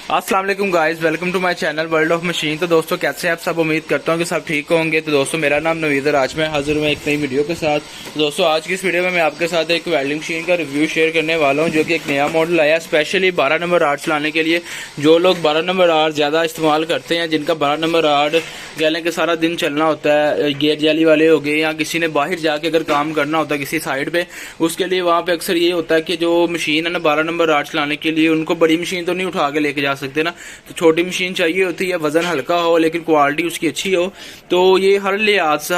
अस्सलाम वालेकुम guys, welcome to my channel world of machine. तो दोस्तों कैसे हैं आप सब? उम्मीद करता हूं कि सब ठीक होंगे। तो दोस्तों मेरा नाम नवीद है, आज मैं हाजिर हूं एक नई वीडियो के साथ। तो दोस्तों आज की इस वीडियो में मैं आपके साथ एक वेल्डिंग मशीन का रिव्यू शेयर करने वाला हूं, जो कि एक नया मॉडल आया स्पेशली 12 नंबर आर्ट चलाने के लिए। जो लोग 12 नंबर आर्ट ज़्यादा इस्तेमाल करते हैं, जिनका 12 नंबर आर्ट गैलें के सारा दिन चलना होता है, गेट जाली वाले हो गए, या किसी ने बाहर जाके अगर काम करना होता है किसी साइड पे, उसके लिए वहाँ पे अक्सर ये होता है कि जो मशीन है ना 12 नंबर आर्ट चलाने के लिए, उनको बड़ी मशीन तो नहीं उठा के लेके जा सकते ना, तो छोटी मशीन चाहिए होती है, वजन हल्का हो लेकिन क्वालिटी उसकी अच्छी हो। तो ये हर लिहाज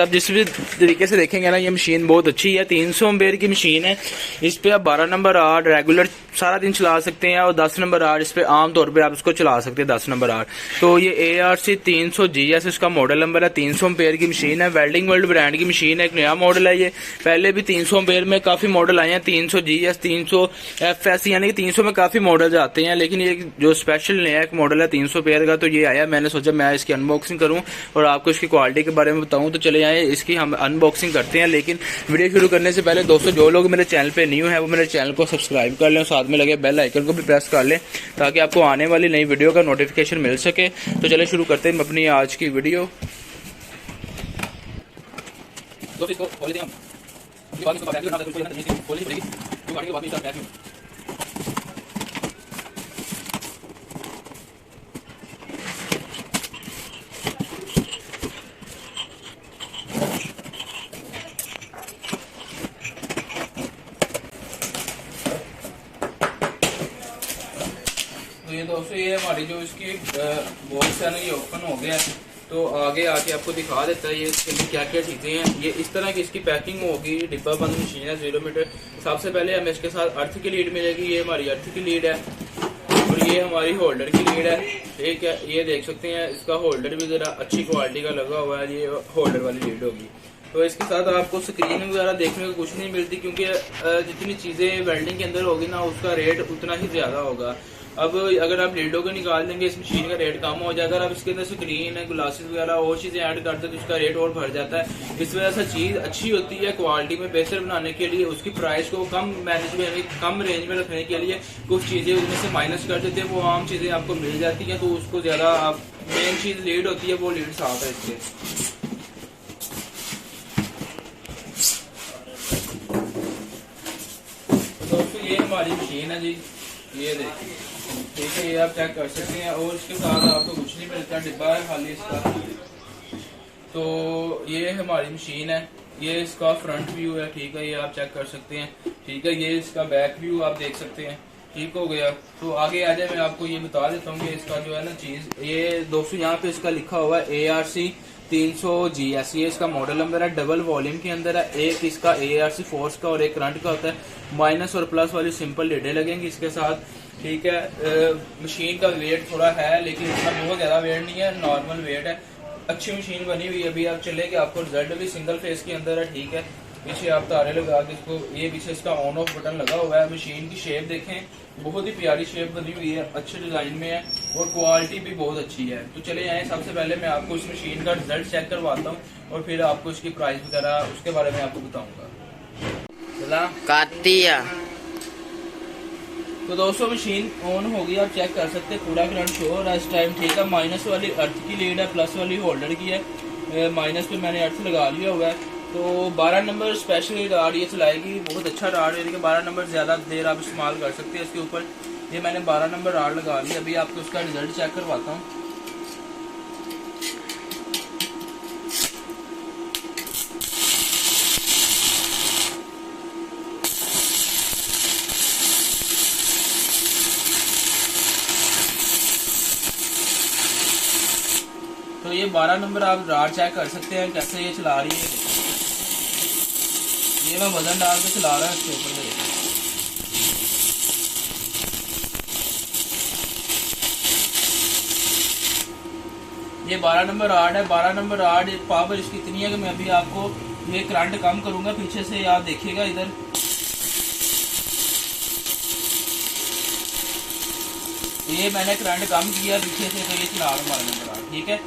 आप जिस भी तरीके से देखेंगे ना, ये मशीन बहुत अच्छी है। 300 एम्पेयर की मशीन है। इस पे आप 12 नंबर आर्ट रेगुलर सारा दिन चला सकते हैं, और 10 नंबर आर्ट इस पे आमतौर पे आप इसको चला सकते हैं 10 नंबर आर्ट। तो ये ARC 300GS इसका मॉडल नंबर है। 300 एम्पेयर की मशीन है, वेल्डिंग वर्ल्ड ब्रांड की मशीन है, एक नया मॉडल है ये। पहले भी 300 एम्पेयर में काफी मॉडल आए हैं, 300GS 300FS, यानी कि 300 में काफी मॉडल आते हैं, लेकिन ये जो स्पेशल नया एक मॉडल है 300 पेयर का, तो ये आया। मैंने सोचा मैं इसकी अनबॉक्सिंग करूं और आपको इसकी क्वालिटी के बारे में बताऊं। तो चले आए इसकी हम अनबॉक्सिंग करते हैं। लेकिन वीडियो शुरू करने से पहले दोस्तों, जो लोग मेरे चैनल पे न्यू है वो मेरे चैनल को सब्सक्राइब कर लें, साथ में लगे बेल आइकन को भी प्रेस कर लें, ताकि आपको आने वाली नई वीडियो का नोटिफिकेशन मिल सके। तो चले शुरू करते हैं अपनी आज की वीडियो। तो ये दोस्तों, ये हमारी जो इसकी बॉक्स है ना, ये ओपन हो गया है। तो आगे आके आपको दिखा देता है ये इसके लिए क्या क्या चीजें हैं। ये इस तरह की इसकी पैकिंग होगी, डिब्बा बंद मशीन है 0 मीटर। सबसे पहले हमें इसके साथ अर्थ की लीड मिलेगी, ये हमारी अर्थ की लीड है, और ये हमारी होल्डर की लीड है। ठीक है, ये देख सकते हैं इसका होल्डर भी जरा अच्छी क्वालिटी का लगा हुआ है, ये होल्डर वाली लीड होगी। तो इसके साथ आपको स्क्रीन वगैरह देखने को कुछ नहीं मिलती, क्योंकि जितनी चीजें वेल्डिंग के अंदर होगी ना, उसका रेट उतना ही ज्यादा होगा। अब अगर आप लीडो को निकाल देंगे, इस मशीन का रेट कम हो जाएगा। अगर आप इसके अंदर स्क्रीन है, ग्लासेस वगैरह और चीजें ऐड करते हैं, तो उसका रेट और बढ़ जाता है। इस वजह से चीज अच्छी होती है, क्वालिटी में बेहतर बनाने के लिए उसकी प्राइस को कम मैनेजमेंट कम रेंज में रखने के लिए कुछ चीजें उसमें से माइनस कर देते हैं, वो आम चीजें आपको मिल जाती है। तो उसको ज्यादा आप मेन चीज लीड होती है, वो लीड साफ है इसके। दोस्तों ये हमारी मशीन है जी, ये देखिए। ठीक है, ये आप चेक कर सकते हैं, और इसके साथ आपको कुछ नहीं मिलता, डिब्बा है खाली इसका। तो ये हमारी मशीन है, ये इसका फ्रंट व्यू है। ठीक है, ये आप चेक कर सकते हैं। ठीक है, ये इसका बैक व्यू आप देख सकते हैं। ठीक हो गया। तो आगे आ जाए, मैं आपको ये बता देता हूँ कि इसका जो है ना चीज, ये दोस्तों यहाँ पे इसका लिखा हुआ है ARC 300GS, ये इसका मॉडल नंबर है। डबल वॉल्यूम के अंदर है। एक इसका ARC फोर्स का और एक करंट का होता है। माइनस और प्लस वाली सिंपल लीडें लगेंगी इसके साथ। ठीक है, मशीन का वेट थोड़ा है, लेकिन इतना बहुत ज्यादा वेट नहीं है, नॉर्मल वेट है। अच्छी मशीन बनी हुई है। अभी आप चलेंगे, आपको रिजल्ट भी सिंगल फेस के अंदर है। ठीक है, पीछे आप तारे लगा के इसको, ये पीछे इसका ऑन ऑफ बटन लगा हुआ है। मशीन की शेप देखें, बहुत ही प्यारी शेप बनी हुई है, अच्छे डिजाइन में है, और क्वालिटी भी बहुत अच्छी है। तो चले आए, सबसे पहले मैं आपको इस मशीन का रिजल्ट चेक करवाता हूँ, और फिर आपको इसकी प्राइस वगैरह उसके बारे में आपको बताऊंगा। तो दोस्तों मशीन ऑन होगी, आप चेक कर सकते हैं, पूरा करंट शो हो रहा है इस टाइम। ठीक है, माइनस वाली अर्थ की लीड है, प्लस वाली होल्डर की है। माइनस पे मैंने अर्थ लगा लिया हुआ है। तो 12 नंबर स्पेशली राड ये चलाएगी, बहुत अच्छा राड है। 12 नंबर ज्यादा देर आप इस्तेमाल कर सकते हैं इसके ऊपर। ये मैंने 12 नंबर राड लगा लिया। अभी आपको इसका रिजल्ट चेक करवाता हूँ। तो ये 12 नंबर आप राड चेक कर सकते हैं कैसे ये चला रही है। ये मैं वजन डाल के चला रहा हूँ इसके ऊपर से। ये 12 नंबर राड है। 12 नंबर राड पावर इसकी इतनी है कि मैं अभी आपको ये करंट कम करूंगा पीछे से, आप देखिएगा इधर। ये मैंने करंट कम किया पीछे से, तो ये चला रहा हूँ 12 नंबर राड। ठीक है,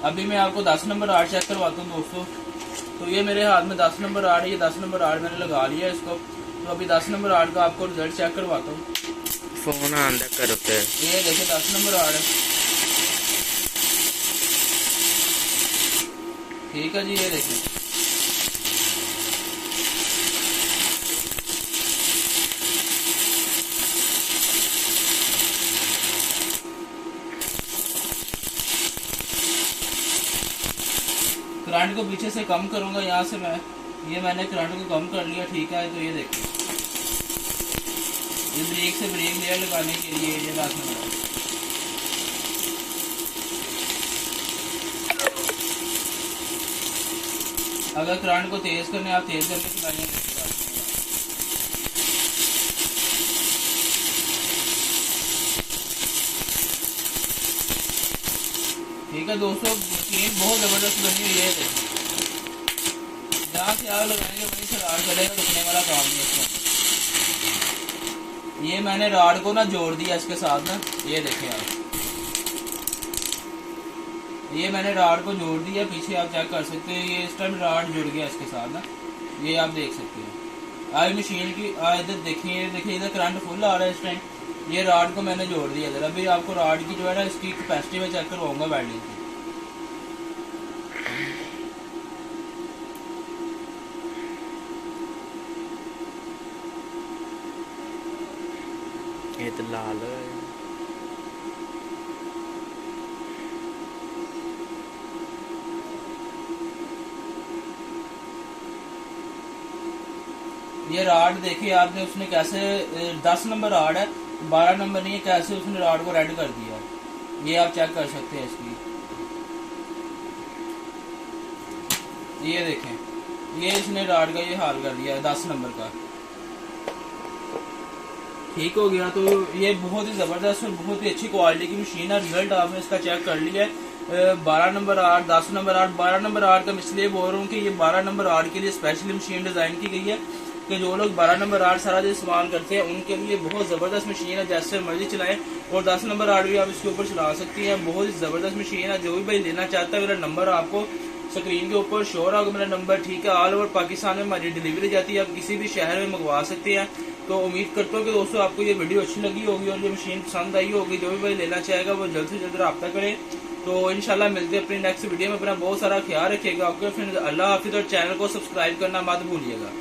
अभी मैं आपको 10 नंबर आर्ट चेक करवाता हूँ दोस्तों। तो ये मेरे हाथ में 10 नंबर आर्ट है, ये 10 नंबर आर्ट मैंने लगा लिया इसको। तो अभी 10 नंबर आर्ट का आपको रिजल्ट चेक करवाता हूँ। फोन आंदा करो पे। ये देखिए 10 नंबर राड है। ठीक है जी, ये देखिए करंट को पीछे से कम करूंगा यहाँ से मैं। ये मैंने करंट को कम कर लिया। ठीक है, तो ये देखिए ये ब्रेक से ब्रेक लेयर लगाने के लिए ये 10 नंबर। अगर करंट को तेज करने आप तेज करके चलाएंगे। ठीक है दोस्तों, मशीन बहुत जबरदस्त बनी हुई है। जहाँ से आग लगाएंगे वहीं से राड चलेगा, रुकने वाला काम नहीं है इसका। ये मैंने राड को ना जोड़ दिया इसके साथ ना, ये देखें आप, ये मैंने राड को जोड़ दिया। पीछे आप चेक कर सकते हैं, ये इस टाइम राड जुड़ गया इसके साथ ना, ये आप देख सकते हैं। आज मशीन की इधर देखिए, देखिए इधर करंट फुल आ रहा है इस टाइम। ये राड को मैंने जोड़ दिया इधर। अभी आपको राड की जो है ना इसकी कैपेसिटी में चेक करवाऊंगा वेल्डिंग की। ये तो लाल है। ये राड देखिए आपने, उसने कैसे 10 नंबर राड है, 12 नंबर नहीं है, कैसे उसने राड को रेड कर दिया। ये आप चेक कर सकते हैं इसकी। ये देखें, ये इसने राड का ये हाल कर दिया है 10 नंबर का। ठीक हो गया। तो ये बहुत ही जबरदस्त और बहुत ही अच्छी क्वालिटी की मशीन है। रिजल्ट आपने इसका चेक कर लिया है। 12 number art, 10 number art, 12 number art का मैं इसलिए बोल रहा हूँ कि ये 12 नंबर आर्ट के लिए स्पेशली मशीन डिजाइन की गई है कि जो लोग 12 नंबर आर्ट सारा दिन इस्तेमाल करते हैं उनके लिए बहुत जबरदस्त मशीन है, जैसे मर्जी चलाएं। और 10 नंबर आर्ट भी आप इसके ऊपर चला सकती हैं। बहुत ही जबरदस्त मशीन है। जो भी भाई लेना चाहता है, मेरा नंबर आपको स्क्रीन के ऊपर शो रहा होगा मेरा नंबर। ठीक है, ऑल ओवर पाकिस्तान में हमारी डिलीवरी जाती है, आप किसी भी शहर में मंगवा सकते हैं। तो उम्मीद करता हूँ कि दोस्तों आपको ये वीडियो अच्छी लगी होगी और ये मशीन पसंद आई होगी। जो भी भाई लेना चाहेगा वो जल्द से जल्द रब्ता करें। तो इंशाल्लाह मिलते हैं अपनी नेक्स्ट वीडियो में। अपना बहुत सारा ख्याल रखिएगा। आपके फिर अल्लाह हाफिज़ और चैनल को सब्सक्राइब करना मत भूलिएगा।